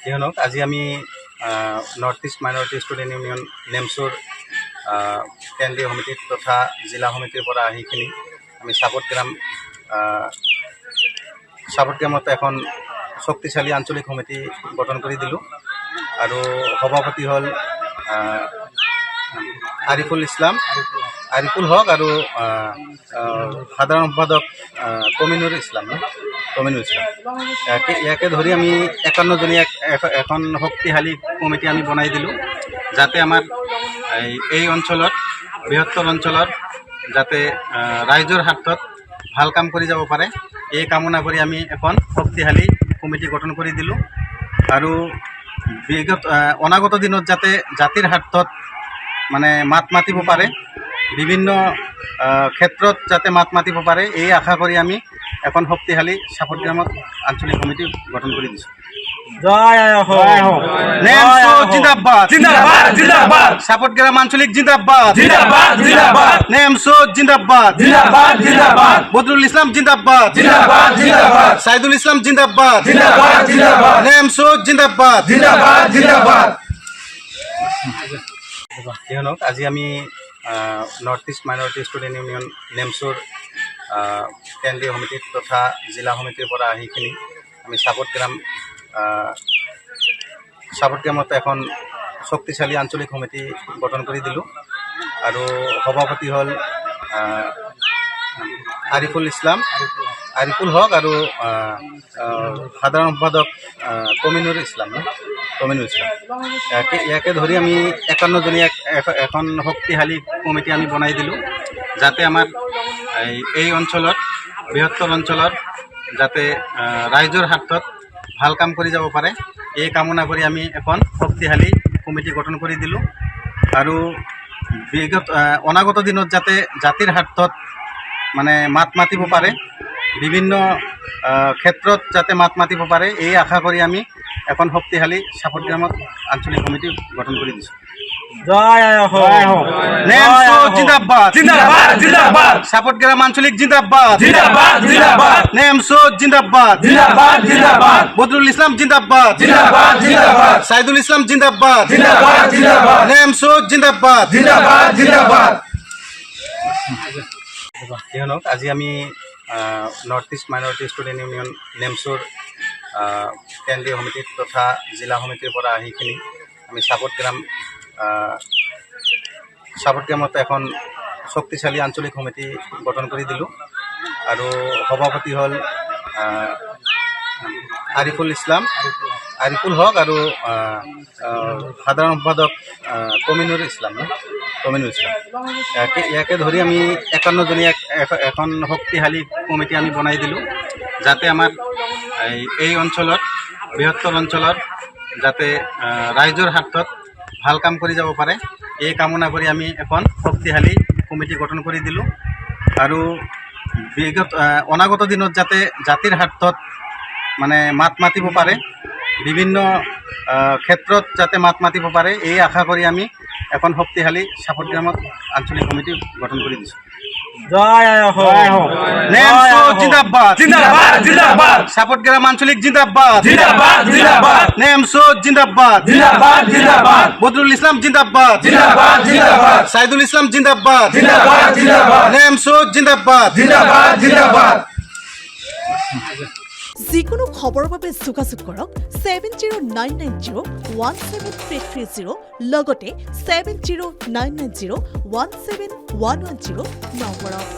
কিয়নক আজি আমি North East Minority Student Union নেমচুৰ কেন্দ্ৰীয় সমিতি তথা জিলা সমিতিৰ পৰা আহিখিনি আমি চাপটগ্ৰামত এখন শক্তিশালী আঞ্চলিক সমিতি গঠন কৰি দিলোঁ আৰু সভাপতি হ'ল আৰিফুল হক আৰু সাধাৰণ সম্পাদক কমিনুৰ ইছলাম। ইয়াকে ধৰি আমি 51জনীয়া এখন শক্তিশালী কমিটি আমি বনাই দিলোঁ, যাতে আমাৰ এই অঞ্চলত বৃহত্তৰ অঞ্চলত যাতে ৰাইজৰ স্বাৰ্থত ভাল কাম কৰি যাব পাৰে, এই কামনা কৰি আমি এখন শক্তিশালী কমিটি গঠন কৰি দিলোঁ আৰু অনাগত দিনত যাতে জাতিৰ স্বাৰ্থত মানে মাত মাতিব পাৰে, বিভিন্ন ক্ষেত্ৰত যাতে মাত মাতিব পাৰে, এই আশা কৰি আমি এখন শক্তিশালী চাপটগ্ৰামত আঞ্চলিক সমিতি গঠন কৰি দিছোঁ। চাপটগ্ৰাম আঞ্চলিক জিন্দাবাদ, নেমচু জিন্দাবাদ, বদৰুল ইছলাম জিন্দাবাদ, সাইদুল ইসলাম জিন্দাবাদ, নেমচু জিন্দাবাদ। কিয়নক আজি আমি North East Minority Student Union নেমচুৰ কেন্দ্ৰীয় সমিতি তথা জিলা সমিতিৰ পৰা আহিখিনি আমি চাপটগ্ৰামত এখন শক্তিশালী আঞ্চলিক সমিতি গঠন কৰি দিলোঁ আৰু সভাপতি হ'ল আৰিফুল হক আৰু সাধাৰণ সম্পাদক কমিনুৰ ইছলাম। ইয়াকে ধৰি আমি 51জনীয়া এখন শক্তিশালী কমিটি আমি বনাই দিলোঁ, যাতে আমাৰ এই অঞ্চলত বৃহত্তৰ অঞ্চলত যাতে ৰাইজৰ স্বাৰ্থত ভাল কাম কৰি যাব পাৰে, এই কামনা কৰি আমি এখন শক্তিশালী কমিটি গঠন কৰি দিলোঁ আৰু অনাগত দিনত যাতে জাতিৰ স্বাৰ্থত মানে মাত মাতিব পাৰে, বিভিন্ন ক্ষেত্ৰত যাতে মাত মাতিব পাৰে, এই আশা কৰি আমি এখন শক্তিশালী চাপটগ্ৰামত আঞ্চলিক সমিতি গঠন কৰি দিছোঁ। চাপটগ্ৰাম আঞ্চলিক জিন্দাবাদ, নেমচু জিন্দাবাদ, বদৰুল ইছলাম জিন্দাবাদ, সাইদুল ইসলাম জিন্দাবাদ, নেমচু জিন্দাবাদ। কিয়নক আজি আমি North East Minority Student Union নেমচুৰ কেন্দ্ৰীয় সমিতি তথা জিলা সমিতিৰ পৰা আহিখিনি আমি চাপটগ্ৰামত এখন শক্তিশালী আঞ্চলিক সমিতি গঠন কৰি দিলোঁ আৰু সভাপতি হ'ল আৰিফুল হক আৰু সাধাৰণ সম্পাদক কমিনুৰ ইছলাম। ইয়াকে ধৰি আমি 51জনীয়া এখন শক্তিশালী কমিটি আমি বনাই দিলোঁ, যাতে আমাৰ এই অঞ্চলত বৃহত্তৰ অঞ্চলত যাতে ৰাইজৰ স্বাৰ্থত ভাল কাম কৰি যাব পাৰে, এই কামনা কৰি আমি এখন শক্তিশালী কমিটি গঠন কৰি দিলোঁ আৰু অনাগত দিনত যাতে জাতিৰ স্বাৰ্থত মানে মাত মাতিব পাৰে, বিভিন্ন ক্ষেত্ৰত যাতে মাত মাতিব পাৰে, এই আশা কৰি আমি এখন শক্তিশালী চাপটগ্ৰামত আঞ্চলিক সমিতি গঠন কৰি দিছোঁ। চাপটগ্ৰাম আঞ্চলিক জিন্দাবাদ, নেমচু জিন্দাবাদ, বদৰুল ইছলাম জিন্দাবাদ, সাইদুল ইসলাম জিন্দাবাদ, নেমচু জিন্দাবাদ। যিকোনো খবৰৰ বাবে যোগাযোগ কৰক 7099017330 লগতে 7099017110 নম্বৰত।